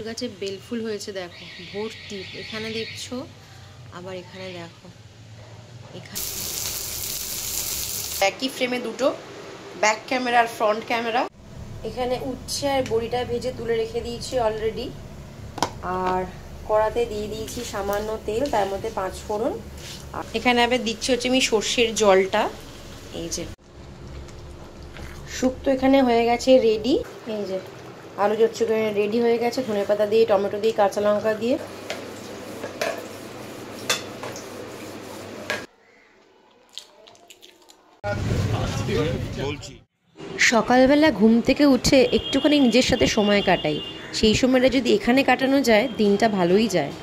Tomato গাছে বেলফুল হয়েছে দেখো ভর্তি। এখানে দেখছো, আবার এখানে দেখো, এখানে একই ফ্রেমে দুটো, ব্যাক ক্যামেরা আর ফ্রন্ট ক্যামেরা। এখানে উচ্ছে আর বড়িটা ভেজে তুলে রেখে দিয়েছি অলরেডি। আর কড়াতে দিয়ে দিয়েছি সামান্য তেল, তার মধ্যে 5 ফোড়ন। আর এখানে আবার দিচ্ছি হচ্ছে আমি সর্ষের জলটা। এই যে শুক্তো এখানে হয়ে গেছে রেডি। এই যে আলু চচ্চড়ি রেডি হয়ে গেছে, ধনেপাতা দিয়ে, টমেটো দিয়ে, কাঁচা লঙ্কা দিয়ে। সকালবেলা ঘুম থেকে উঠে একটুখানি নিজের সাথে সময় কাটাই, সেই সময়টা যদি এখানে কাটানো যায় দিনটা ভালোই যায়।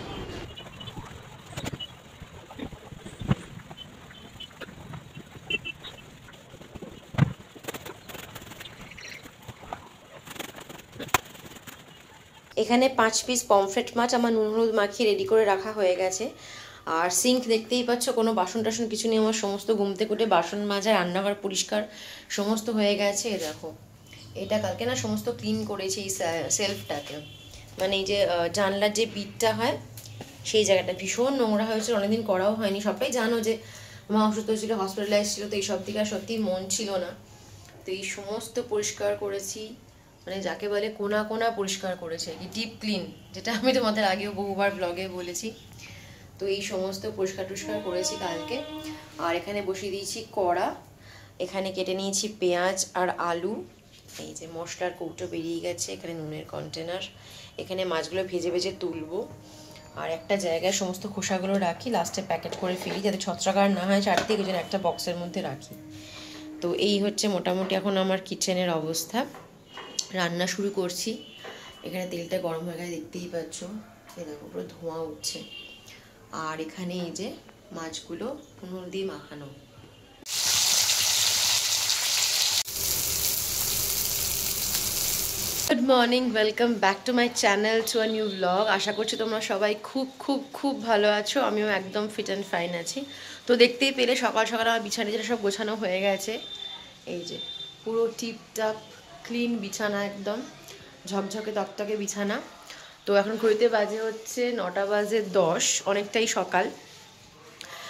এখানে 5 পিস পমফ্রেট মাছ আমার নুন হলুদ মাখিয়ে রেডি করে রাখা হয়ে গেছে। আর সিঙ্ক দেখতেই পাচ্ছ, কোনো বাসন টাসন কিছু নেই, আমার সমস্ত ঘুম থেকে উঠে বাসন মাজা, রান্নাঘর পরিষ্কার সমস্ত হয়ে গেছে। দেখো এটা কালকে না সমস্ত ক্লিন করেছি, এই সেলফটাকে, মানে এই যে জানলার যে বিটটা হয় সেই জায়গাটা ভীষণ নোংরা হয়েছে, অনেকদিন করাও হয়নি। সবাই জানো যে মা অসুস্থ ছিল, হসপিটালাইজ ছিল, তো এইসব দিকে আর সত্যি মন ছিল না। তো এই সমস্ত পরিষ্কার করেছি, মানে যাকে বলে কোনা কোনা পরিষ্কার করেছে, কি ডিপ ক্লিন, যেটা আমি তোমাদের আগেও বহুবার ব্লগে বলেছি। তো এই সমস্ত পরিষ্কার টরিষ্কার করেছি কালকে। আর এখানে বসিয়ে দিয়েছি কড়া, এখানে কেটে নিয়েছি পেঁয়াজ আর আলু। এই যে মশলার কৌটো বেরিয়ে গেছে, এখানে নুনের কন্টেনার, এখানে মাছগুলো ভেজে ভেজে তুলবো। আর একটা জায়গায় সমস্ত খোসাগুলো রাখি, লাস্টে প্যাকেট করে ফেলি যাতে ছত্রাকার না হয় চারদিকে, যেন একটা বক্সের মধ্যে রাখি। তো এই হচ্ছে মোটামুটি এখন আমার কিচেনের অবস্থা। রান্না শুরু করছি। এখানে তেলটা গরম হয়ে গেছে, দেখতেই পাচ্ছ, এই দেখো পুরো ধোঁয়া উঠছে। আর এখানে এই যে মাছগুলো নুন দিয়ে মাখানো। Good morning, welcome back to my channel, to a new blog. আশা করছি তোমরা সবাই খুব খুব খুব ভালো আছো, আমিও একদম ফিট অ্যান্ড ফাইন আছি। তো দেখতেই পেলে সকাল সকাল আমার বিছানা সব গোছানো হয়ে গেছে। এই যে পুরো টিপটাপ ক্লিন বিছানা, একদম ঝকঝকে তকতকে বিছানা। তো এখন ঘড়িতে বাজে হচ্ছে 9টা বাজে 10, অনেকটাই সকাল।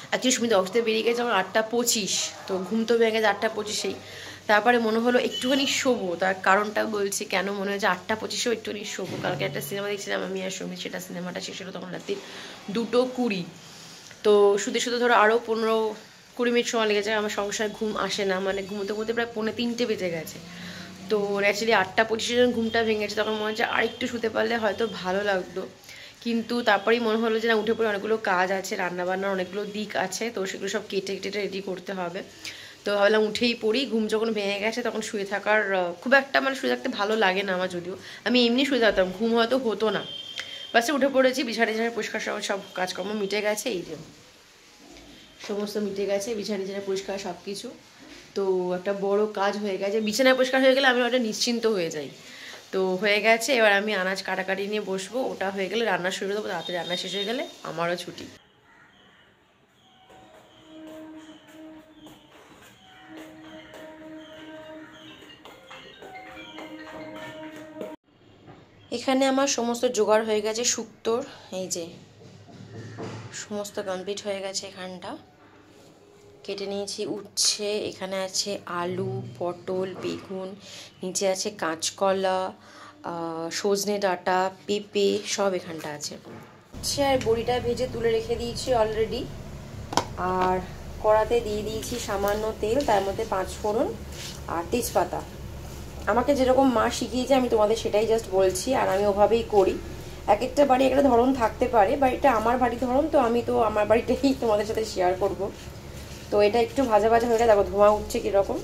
অ্যাকচুয়ালি সুমিত অফিসে বেরিয়ে গেছে আমার 8টা 25, তো ঘুম তো ভেঙে গেছে 8টা 25-এই। তারপরে মনে হলো একটুখানি শোবো, তার কারণটা বলছি কেন মনে হয়েছে 8টা 25-এও একটুখানি শোবো। কালকে একটা সিনেমা দেখছিলাম আমি আর সুমিত, সেটা সিনেমাটা শেষ হলো তখন রাত্রি 2:20। তো শুধু শুধু ধরো আরও 15-20 মিনিট সময় লেগেছে। আমার সংসারে ঘুম আসে না, মানে ঘুমোতে ঘুমোতে প্রায় 2:45 বেজে গেছে। তো অ্যাকচুয়ালি 8টা 25-এ যখন ঘুমটা ভেঙেছে তখন মনে হচ্ছে আর একটু শুতে পারলে হয়তো ভালো লাগতো, কিন্তু তারপরেই মনে হলো যে না, উঠে পড়ে অনেকগুলো কাজ আছে, রান্নাবান্নার অনেকগুলো দিক আছে, তো সেগুলো সব কেটে কেটে রেডি করতে হবে। তো ভাবলাম উঠেই পড়ি। ঘুম যখন ভেঙে গেছে তখন শুয়ে থাকার খুব একটা, মানে শুয়ে থাকতে ভালো লাগে না আমার, যদিও আমি এমনি শুয়ে থাকতাম, ঘুম হয়তো হতো না। বাসে উঠে পড়েছি, বিছানা পরিষ্কার সব কাজকর্ম মিটে গেছে। এই যে সমস্ত মিটে গেছে, বিছানা পরিষ্কার সব কিছু। তো একটা বড় কাজ হয়ে গেছে, বিছানা পরিষ্কার হয়ে গেলে আমি ওটা নিশ্চিন্ত হয়ে যাই। তো হয়ে গেছে, এবার আমি আনাজ কাটাকাটি নিয়ে বসবো, ওটা হয়ে গেলে রান্না শুরু দেবো, তাড়াতাড়ি রান্না শেষ হয়ে গেলে আমারও ছুটি। এখানে আমার সমস্ত জোগাড় হয়ে গেছে শুক্তোর। এই যে সমস্ত কমপ্লিট হয়ে গেছে। এখানটা কেটে নিয়েছি উচ্ছে, এখানে আছে আলু, পটল, বেগুন, নিচে আছে কাঁচকলা, সজনে ডাঁটা, পেঁপে, সব এখানটা আছে। উচ্ছে আর বড়িটা ভেজে তুলে রেখে দিয়েছি অলরেডি। আর কড়াতে দিয়ে দিয়েছি সামান্য তেল, তার মধ্যে 5 ফোড়ন আর তেজপাতা। আমাকে যেরকম মা শিখিয়েছে আমি তোমাদের সেটাই জাস্ট বলছি, আর আমি ওভাবেই করি। এক একটা বাড়ি একটা ধরন থাকতে পারে, বাড়িটা আমার বাড়ি ধরন, তো আমি তো আমার বাড়িটাই তোমাদের সাথে শেয়ার করব। তো এটা একটু ভাজা ভাজা হয়ে গেলে দেখো ধোঁয়া উঠছে কীরকম।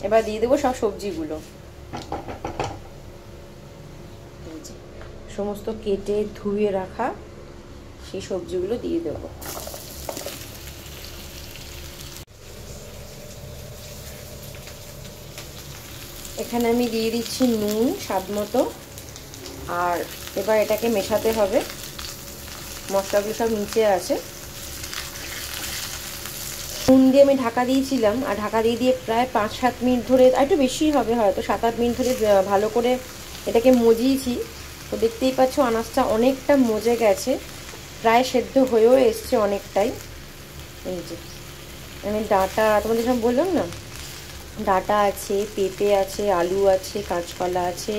এবার দিয়ে দেবো সব সবজিগুলো, সমস্ত কেটে ধুয়ে রাখা সেই সবজিগুলো দিয়ে দেবো। এখানে আমি দিয়ে দিচ্ছি নুন স্বাদ মতো। আর এবার এটাকে মেশাতে হবে, মশলাগুলো সব নিচে আছে। নুন দিয়ে আমি ঢাকা দিয়েছিলাম, আর ঢাকা দিয়ে প্রায় 5-7 মিনিট ধরে, আর একটু বেশি হবে হয়তো, 7-8 মিনিট ধরে ভালো করে এটাকে মজিয়েছি। তো দেখতেই পাচ্ছ আনাজটা অনেকটা মজে গেছে, প্রায় সেদ্ধ হয়েও এসছে অনেকটাই। এই যে আমি ডাঁটা তোমাদের সব বললাম না, ডাঁটা আছে, পেঁপে আছে, আলু আছে, কাঁচকলা আছে,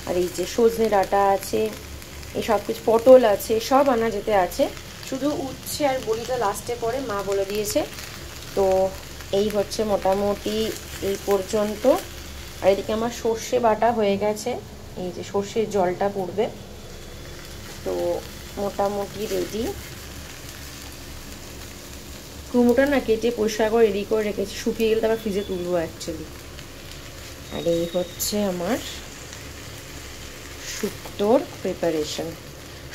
আর এই যে সজনে ডাঁটা আছে, এই সব কিছু, পটল আছে, সব আনা যেতে আছে। শুধু উচ্ছে আর বড়িটা লাস্টে করে মা বলে দিয়েছে। তো এই হচ্ছে মোটামুটি এই পর্যন্ত। আর এদিকে আমার সর্ষে বাটা হয়ে গেছে, এই যে সর্ষের জলটা পড়বে, তো মোটামুটি রেডি। কুমড়োটা না কেটে পরিষ্কার করে রেডি করে রেখেছি, শুকিয়ে গেলে তারপর ফ্রিজে তুলবো অ্যাকচুয়ালি। আর এই হচ্ছে আমার শুক্তোর প্রিপারেশন।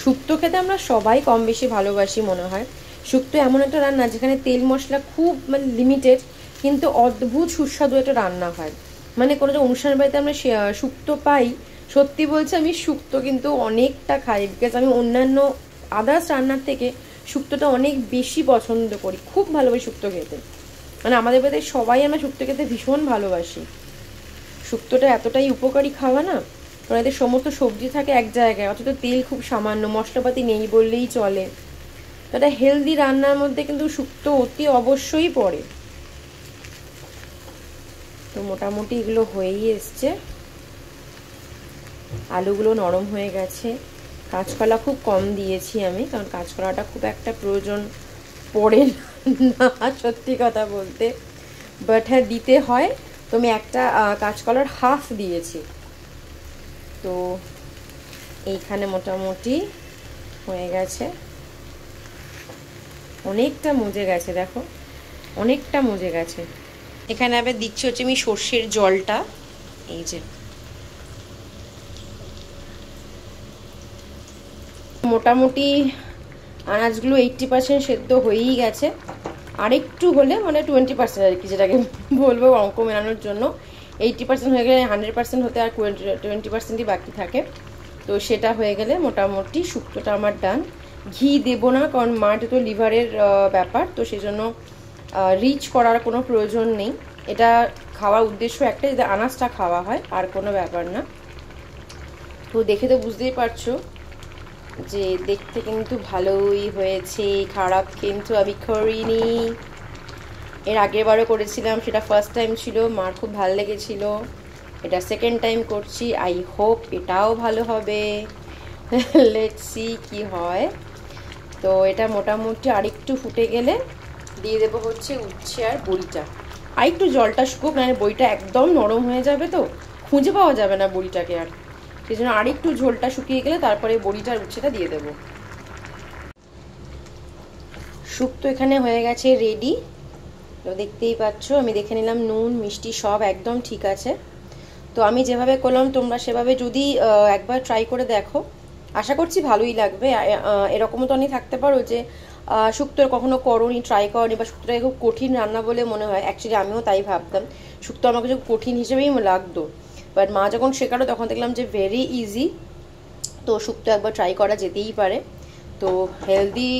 শুক্তো খেতে আমরা সবাই কম বেশি ভালোবাসি মনে হয়। শুক্তো এমন একটা রান্না যেখানে তেল মশলা খুব মানে লিমিটেড, কিন্তু অদ্ভুত সুস্বাদু একটা রান্না হয়। মানে কোনো যে অনুষ্ঠান বাড়িতে আমরা শুক্তো পাই, সত্যি বলছি আমি শুক্তো কিন্তু অনেকটা খাই, বিকজ আমি অন্যান্য আদার্স রান্নার থেকে শুক্তোটা অনেক বেশি পছন্দ করি, খুব ভালোবাসি শুক্তো খেতে। মানে আমাদের বাড়িতে সবাই আমরা শুক্তো খেতে ভীষণ ভালোবাসি। শুক্তোটা এতটাই উপকারী খাওয়া না, কারণ এদের সমস্ত সবজি থাকে এক জায়গায়, অথচ তেল খুব সামান্য, মশলাপাতি নেই বললেই চলে। তো এটা হেলদি রান্নার মধ্যে কিন্তু শুক্তো অতি অবশ্যই পড়ে। তো মোটামুটি এগুলো হয়েই এসছে, আলুগুলো নরম হয়ে গেছে। কাঁচকলা খুব কম দিয়েছি আমি, কারণ কাঁচকলাটা খুব একটা প্রয়োজন পড়ে না সত্যি কথা বলতে, বাট হ্যাঁ দিতে হয়। তো আমি একটা কাঁচকলার হাফ দিয়েছি। তো এইখানে মোটামুটি হয়ে গেছে, অনেকটা মজে গেছে, দেখো অনেকটা মজে গেছে। এখানে আবার দিচ্ছি হচ্ছে আমি সর্ষের জলটা, এই যে মোটামুটি আনাজগুলো 80% সেদ্ধ হয়েই গেছে। আরেকটু হলে মানে 20% আর কি, যেটাকে বলবো অঙ্ক মেলানোর জন্য। 80% হয়ে গেলে 100% হতে আর 20%ই বাকি থাকে। তো সেটা হয়ে গেলে মোটামুটি শুক্তোটা আমার ডান। ঘি দেবো না, কারণ মার তো লিভারের ব্যাপার, তো সেই জন্য রিচ করার কোনো প্রয়োজন নেই। এটা খাওয়ার উদ্দেশ্য একটা, যদি আনাজটা খাওয়া হয়, আর কোনো ব্যাপার না। তো দেখে তো বুঝতেই পারছো যে দেখতে কিন্তু ভালোই হয়েছে, খারাপ কিন্তু আমি করিনি। এর আগের বারও করেছিলাম, সেটা ফার্স্ট টাইম ছিল, মার খুব ভালো লেগেছিল। এটা সেকেন্ড টাইম করছি, আই হোপ এটাও ভালো হবে। লেটস সি কি হয়। তো এটা মোটামুটি আরেকটু ফুটে গেলে দিয়ে দেবো হচ্ছে উচ্ছে আর বড়িটা। আরেকটু জলটা শুকুক, মানে বড়িটা একদম নরম হয়ে যাবে, তো খুঁজে পাওয়া যাবে না বড়িটাকে আর। সেই জন্য আরেকটু ঝোলটা শুকিয়ে গেলে তারপরে বড়িটার উচ্ছেটা দিয়ে দেবো। শুক্তো এখানে হয়ে গেছে রেডি। তো দেখতেই পাচ্ছ, আমি দেখে নিলাম নুন মিষ্টি সব একদম ঠিক আছে। তো আমি যেভাবে করলাম তোমরা সেভাবে যদি একবার ট্রাই করে দেখো, আশা করছি ভালোই লাগবে। এরকমও তো অনেক থাকতে পারো যে শুক্তো কখনো করোনি, ট্রাই করনি, বা শুক্তোটাকে খুব কঠিন রান্না বলে মনে হয়। অ্যাকচুয়ালি আমিও তাই ভাবতাম, শুক্তো আমার কাছে কঠিন হিসেবেই লাগতো, বাট মা যখন শেখালো তখন দেখলাম যে ভেরি ইজি। তো শুক্তো একবার ট্রাই করা যেতেই পারে। তো হেলদি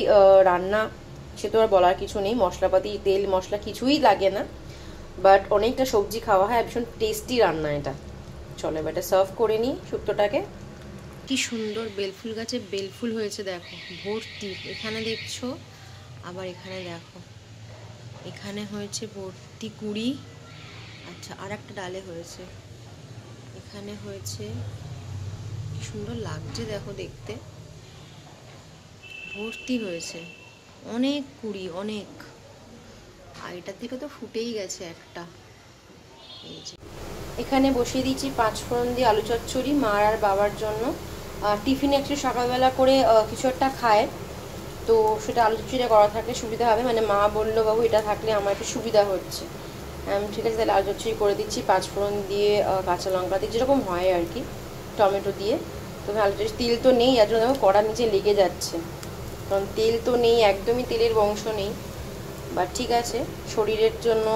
রান্না, সে তো আর বলার কিছু নেই, মশলাপাতি তেল মশলা কিছুই লাগে না, বাট অনেকটা সবজি খাওয়া হয়, ভীষণ টেস্টি রান্না এটা। চলো এবার এটা সার্ভ করে নিই শুক্তোটাকে। কি সুন্দর বেলফুল গাছে বেলফুল হয়েছে দেখো, ভর্তি। এখানে দেখছো, আবার এখানে দেখো, এখানে হয়েছে ভর্তি কুড়ি। আচ্ছা, আর একটা ডালে হয়েছে, এখানে হয়েছে। কি সুন্দর লাগছে দেখো দেখতে, ভর্তি হয়েছে, অনেক কুড়ি, অনেক। আর এটার থেকে তো ফুটেই গেছে একটা। এই যে এখানে বসিয়ে দিয়েছি 5 ফোড়ন দিয়ে আলু চচ্চড়ি মার আর বাবার জন্য। টিফিনে একটু সকালবেলা করে কিছু একটা খায়, তো সেটা আলু চচ্চড়িটা করা থাকলে সুবিধা হবে। মানে মা বললো বাবু এটা থাকলে আমার একটু সুবিধা হচ্ছে। ঠিক আছে, তাহলে আলু চচ্চড়ি করে দিচ্ছি 5 ফোড়ন দিয়ে, কাঁচা লঙ্কা দিয়ে, যেরকম হয় আর কি, টমেটো দিয়ে। তো আলু চচ্চড়ি তেল তো নেই, যার জন্য দেখো কড়ার নিচে লেগে যাচ্ছে, কারণ তেল তো নেই, একদমই তেলের বংশ নেই। বাট ঠিক আছে, শরীরের জন্য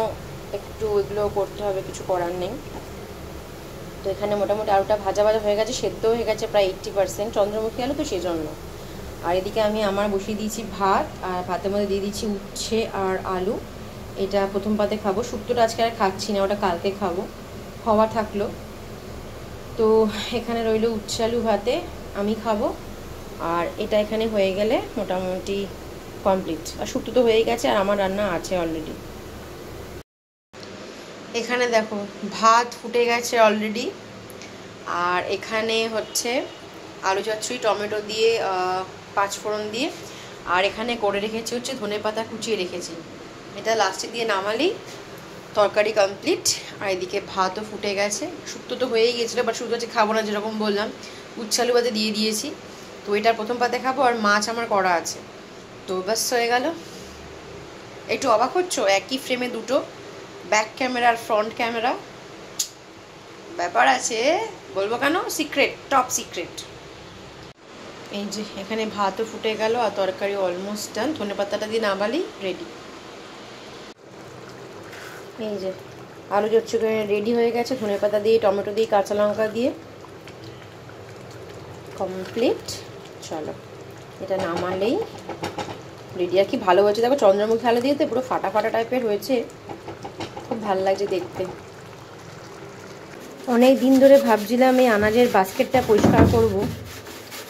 একটু এগুলো করতে হবে, কিছু করার নেই। তো এখানে মোটামুটি আলুটা ভাজা ভাজা হয়ে গেছে, সেদ্ধ হয়ে গেছে প্রায় 80%, চন্দ্রমুখী আলু তো সেজন্য। আর এদিকে আমি আমার বসিয়ে দিয়েছি ভাত, আর ভাতের মধ্যে দিয়ে দিচ্ছি উচ্ছে আর আলু। এটা প্রথম পাতে খাবো, শুক্তোটা আজকে আর খাচ্ছি না, ওটা কালকে খাবো, হওয়া থাকলো। তো এখানে রইল উচ্ছে আলু ভাতে, আমি খাবো। আর এটা এখানে হয়ে গেলে মোটামুটি কমপ্লিট। আর শুক্তো তো হয়ে গেছে, আর আমার রান্না আছে অলরেডি। এখানে দেখো ভাত ফুটে গেছে অলরেডি। আর এখানে হচ্ছে আলু চচ্চড়ি টমেটো দিয়ে 5 ফোড়ন দিয়ে। আর এখানে করে রেখেছি হচ্ছে ধনেপাতা কুচিয়ে রেখেছি। এটা লাস্টে দিয়ে নামালেই তরকারি কমপ্লিট। আর এদিকে ভাতও ফুটে গেছে। শুক্তো তো হয়েই গেছিলো, বাট শুক্তো হচ্ছে খাবো না, যেরকম বললাম উচ্ছে আলু ভাতে দিয়ে দিয়েছি। তো এটার প্রথম পাতে খাবো, আর মাছ আমার করা আছে। তো ব্যাস হয়ে গেল। একটু অবাক হচ্ছ, একই ফ্রেমে দুটো, ব্যাক ক্যামেরা আর ফ্রন্ট ক্যামেরা। ব্যাপার আছে, বলবো কেন, সিক্রেট, টপ সিক্রেট। এই যে এখানে ভাতও ফুটে গেল, আর তরকারি অলমোস্ট ডান। ধনেপাতাটা দিয়ে নামালেই রেডি। এই যে আলু চচ্চড়ি রেডি হয়ে গেছে, ধনেপাতা দিয়ে টমেটো দিয়ে কাঁচা লঙ্কা দিয়ে কমপ্লিট। চলো এটা নামালেই রেডি। আর কি ভালো হয়েছে দেখো, চন্দ্রমুখী আলু দিয়ে তো পুরো ফাটা ফাটা টাইপের হয়েছে, খুব ভালো লাগছে দেখতে। অনেক দিন ধরে ভাবছিলাম এই আনাজের বাস্কেটটা পরিষ্কার করব,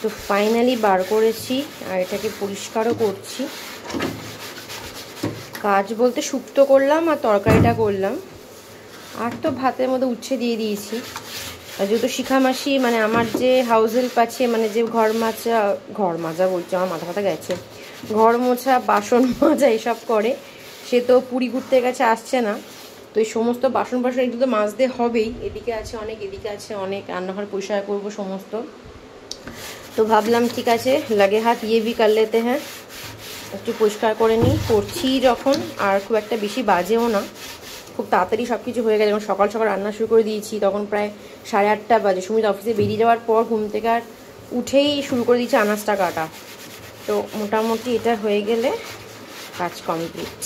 তো ফাইনালি বার করেছি। আর এটাকে পরিষ্কারও করছি। কাজ বলতে শুক্তো করলাম আর তরকারিটা করলাম, আর তো ভাতের মধ্যে উচ্ছে দিয়ে দিয়েছি। আর যেহেতু শিখা মাসি মানে আমার যে হাউস হেল্প আছে, মানে যে ঘর মাজা বলছে, আমার মাথা ব্যথা গেছে, ঘর মোছা বাসন মাজা এসব করে, সে তো পুরী ঘুরতে গেছে, আসছে না। তো এই সমস্ত বাসন এগুলো তো মাজতে হবেই। এদিকে আছে অনেক, এদিকে আছে অনেক, রান্নাঘর পরিষ্কার করবো সমস্ত। তো ভাবলাম ঠিক আছে, লাগে হাত ইয়ে ভি কর লেতে হ্যাঁ, একটু পরিষ্কার করে নিই। করছি যখন, আর খুব একটা বেশি বাজেও না, খুব তাড়াতাড়ি সব কিছু হয়ে গেছে। যখন সকাল সকাল রান্না শুরু করে দিয়েছি, তখন প্রায় 8:30 বাজে। সুমিত অফিসে বেরিয়ে যাওয়ার পর ঘুম থেকে আর উঠেই শুরু করে দিয়েছি আনাজটা কাটা। তো মোটামুটি এটা হয়ে গেলে কাজ কমপ্লিট।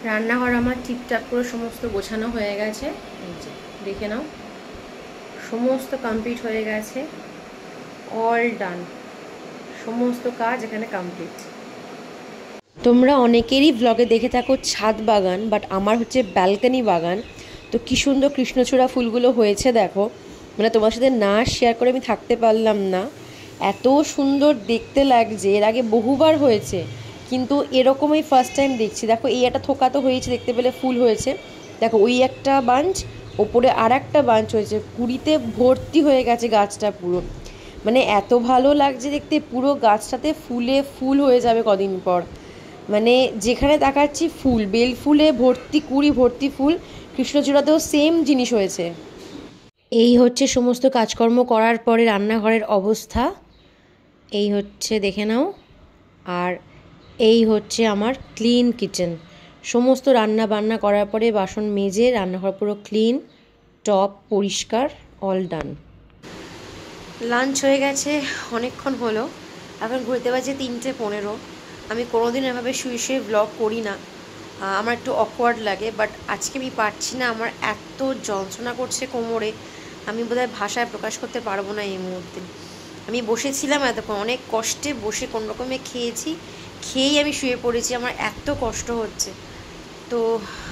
রান্নাঘর আমার ঠিকঠাক করে সমস্ত গোছানো হয়ে গেছে। এই যে দেখে নাও, সমস্ত কমপ্লিট হয়ে গেছে, অল ডান, সমস্ত কাজ এখানে কমপ্লিট। তোমরা অনেকেরই ব্লগে দেখে থাকো ছাদ বাগান, বাট আমার হচ্ছে ব্যালকনি বাগান। তো কী সুন্দর কৃষ্ণচূড়া ফুলগুলো হয়েছে দেখো, মানে তোমার সাথে না শেয়ার করে আমি থাকতে পারলাম না। এত সুন্দর দেখতে লাগছে, এর আগে বহুবার হয়েছে, কিন্তু এরকমই ফার্স্ট টাইম দেখছি। দেখো এই একটা থোকা তো হয়েছে, দেখতে পেলে ফুল হয়েছে, দেখো ওই একটা বাঞ্চ, ওপরে আর একটা বাঞ্চ হয়েছে, কুড়িতে ভর্তি হয়ে গেছে গাছটা পুরো। মানে এত ভালো লাগছে দেখতে, পুরো গাছটাতে ফুলে ফুল হয়ে যাবে কদিন পর। মানে যেখানে তাকাচ্ছি ফুল, বেল ফুলে ভর্তি, কুড়ি ভর্তি ফুল। কৃষ্ণচূড়াতেও সেম জিনিস হয়েছে। এই হচ্ছে সমস্ত কাজকর্ম করার পরে রান্নাঘরের অবস্থা, এই হচ্ছে দেখে নাও। আর এই হচ্ছে আমার ক্লিন কিচেন। সমস্ত রান্না বান্না করার পরে বাসন মেজে রান্নাঘর পুরো ক্লিন, টপ পরিষ্কার, অল ডান। লাঞ্চ হয়ে গেছে, অনেকক্ষণ হলো, এখন ঘুরতে বাজে 3:15। আমি কোনোদিন এভাবে শুয়ে শুয়ে ব্লগ করি না, আমার একটু অকওয়ার্ড লাগে, বাট আজকে আমি পারছি না। আমার এত যন্ত্রণা করছে কোমরে, আমি বোধহয় ভাষায় প্রকাশ করতে পারবো না এই মুহূর্তে। আমি বসেছিলাম এতক্ষণ, অনেক কষ্টে বসে কোনো রকমে খেয়েছি, খেয়েই আমি শুয়ে পড়েছি, আমার এত কষ্ট হচ্ছে। তো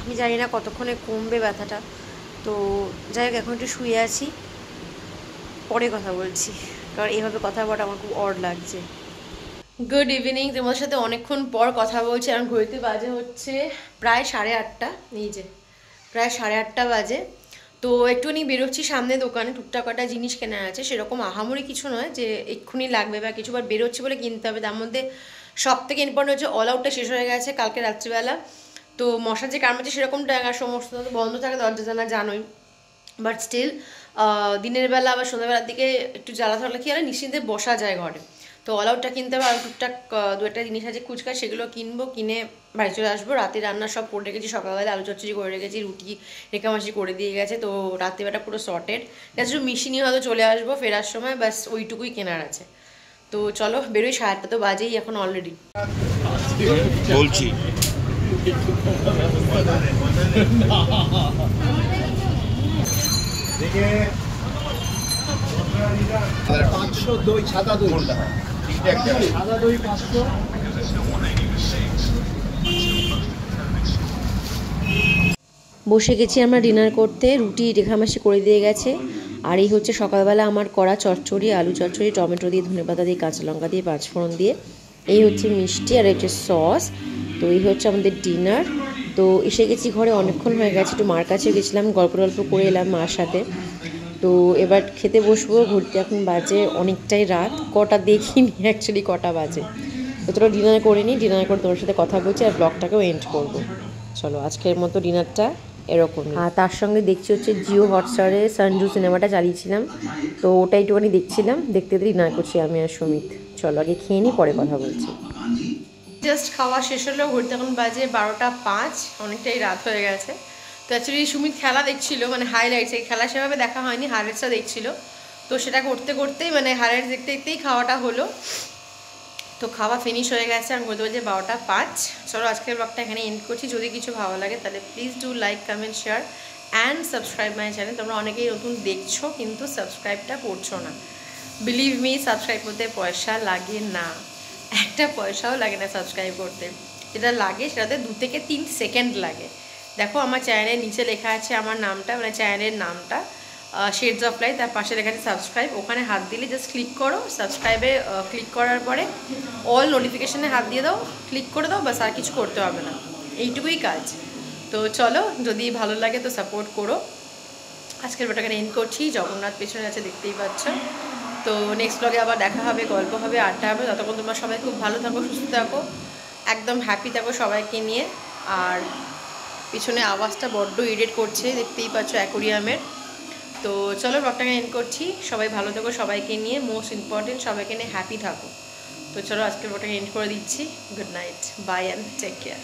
আমি জানি না কতক্ষণে কমবে ব্যথাটা। তো যাই হোক, এখন একটু শুয়ে আছি, পরে কথা বলছি, কারণ এইভাবে কথা বলাটা আমার খুব অড লাগছে। গুড ইভিনিং, তোমার সাথে অনেকক্ষণ পর কথা বলছি। এখন ঘড়িতে বাজে হচ্ছে প্রায় 8:30, এই যে প্রায় 8:30 বাজে। তো একটুখানি বেরোচ্ছি সামনে দোকানে, টুকটাক কটা জিনিস কেনার আছে, সেরকম আহামরি কিছু নয় যে এক্ষুনি লাগবে বা কিছু, বাট বেরোচ্ছি বলে কিনতে হবে। তার মধ্যে সব থেকে ইম্পর্টেন্ট হচ্ছে অল আউটটা শেষ হয়ে গেছে কালকে রাত্রিবেলা। তো মশার যে কামড়াচ্ছে সেরকম টাকা সমস্ত বন্ধ থাকে, দরজা জানা জানোই, বাট স্টিল দিনের বেলা আবার সন্ধ্যাবেলার দিকে একটু জ্বালা থাকলে কি আর নিশ্চিন্তে বসা যায় ঘরে। তো অল আউটটা কিনতে হবে, আর টুকটাক 2-1টা জিনিস আছে কুচকা, সেগুলো কিনবো, কিনে বাড়ি চলে আসবো। রাতে রান্না সব করে রেখেছি, সকালবেলা আলু চচ্চড়ি করে রেখেছি, রুটি রেখামাসি করে দিয়ে গেছে। তো রাত্রিবেলা পুরো সর্টেড, জাস্ট মিশিয়ে হয়তো চলে আসবো ফেরার সময়, ব্যাস ওইটুকুই কেনার আছে। তো চলো বেরোই, 8:30 তো বাজেই এখন অলরেডি। বলছি 500 দই, সাদা দই, সাদা দই 500। বসে গেছি আমরা ডিনার করতে। রুটি রেখামাসি করে দিয়ে গেছে। আর এই হচ্ছে সকালবেলা আমার করা চচ্চড়ি, আলু চচ্চড়ি, টমেটো দিয়ে, ধনেপাতা দিয়ে, কাঁচা লঙ্কা দিয়ে, পাঁচফোড়ন দিয়ে। এই হচ্ছে মিষ্টি আর হচ্ছে সস। তো এই হচ্ছে আমাদের ডিনার। তো এসে গেছি ঘরে, অনেকক্ষণ হয়ে গেছে, একটু মার কাছে গেছিলাম, গল্প করে এলাম মার সাথে। তো এবার খেতে বসবো। ঘুরতে এখন বাজে অনেকটাই রাত, কটা দেখিনি অ্যাকচুয়ালি কটা বাজে। তো তোরা ডিনার করে নিই, ডিনার করে তোমার সাথে কথা বলছি আর ব্লগটাকেও এন্ড করবো। চলো আজকের মতো ডিনারটা এরকমই। আর তার সঙ্গে দেখছি হচ্ছে জিও হটস্টারে সঞ্জু সিনেমাটা চালিয়েছিলাম, তো ওটা একটুখানি দেখছিলাম। দেখতে ডিনার করছি আমি আর সুমিত। চলো আগে খেয়ে নিই, পরে কথা বলছি। জাস্ট খাওয়া শেষ হলো, ঘুরতে এখন বাজে 12টা 5, অনেকটাই রাত হয়ে গেছে। তো অ্যাকচুয়ালি সুমিত খেলা দেখছিল, মানে হাইলাইটস, এই খেলা সেভাবে দেখা হয়নি, হাইলাইটসটা দেখছিল। তো সেটা করতে করতেই মানে হাইলাইটস দেখতে দেখতেই খাওয়াটা হলো। তো খাওয়া ফিনিশ হয়ে গেছে, আমি বলতে বলছি 12টা 5। চলো আজকের ব্লগটা এখানে এন্ড করছি। যদি কিছু ভালো লাগে তাহলে please do like, comment, share and subscribe my channel. তোমরা অনেকেই নতুন দেখছো কিন্তু সাবস্ক্রাইবটা করছো না। বিলিভ মি, সাবস্ক্রাইব করতে পয়সা লাগে না, একটা পয়সাও লাগে না সাবস্ক্রাইব করতে। যেটা লাগে সেটাতে 2 থেকে 3 সেকেন্ড লাগে। দেখো আমার চ্যানেলের নিচে লেখা আছে আমার নামটা, মানে চ্যানেলের নামটা শেডস অফ লাইট, তার পাশে লেখা আছে সাবস্ক্রাইব। ওখানে হাত দিলে জাস্ট ক্লিক করো, সাবস্ক্রাইবে ক্লিক করার পরে অল নোটিফিকেশানে হাত দিয়ে দাও, ক্লিক করে দাও, বাস আর কিছু করতে হবে না, এইটুকুই কাজ। তো চলো, যদি ভালো লাগে তো সাপোর্ট করো। আজকের ভিডিওটা এন্ড করছি। জগন্নাথ পেছনে আছে, দেখতেই পাচ্ছ। তো নেক্সট ব্লগে আবার দেখা হবে, গল্প হবে, আড্ডা হবে। ততক্ষণ তোমরা সবাই খুব ভালো থাকো, সুস্থ থাকো, একদম হ্যাপি থাকো সবাইকে নিয়ে। আর পিছনে আওয়াজটা বড্ড ইরিটেট করছে, দেখতেই পাচ্ছ অ্যাকোরিয়ামের। তো চলো ব্লগটাকে এন্ড করছি। সবাই ভালো থাকো, সবাইকে নিয়ে, মোস্ট ইম্পর্টেন্ট সবাইকে নিয়ে হ্যাপি থাকো। তো চলো আজকের ব্লগটাকে এন্ড করে দিচ্ছি। Good night, bye and take care.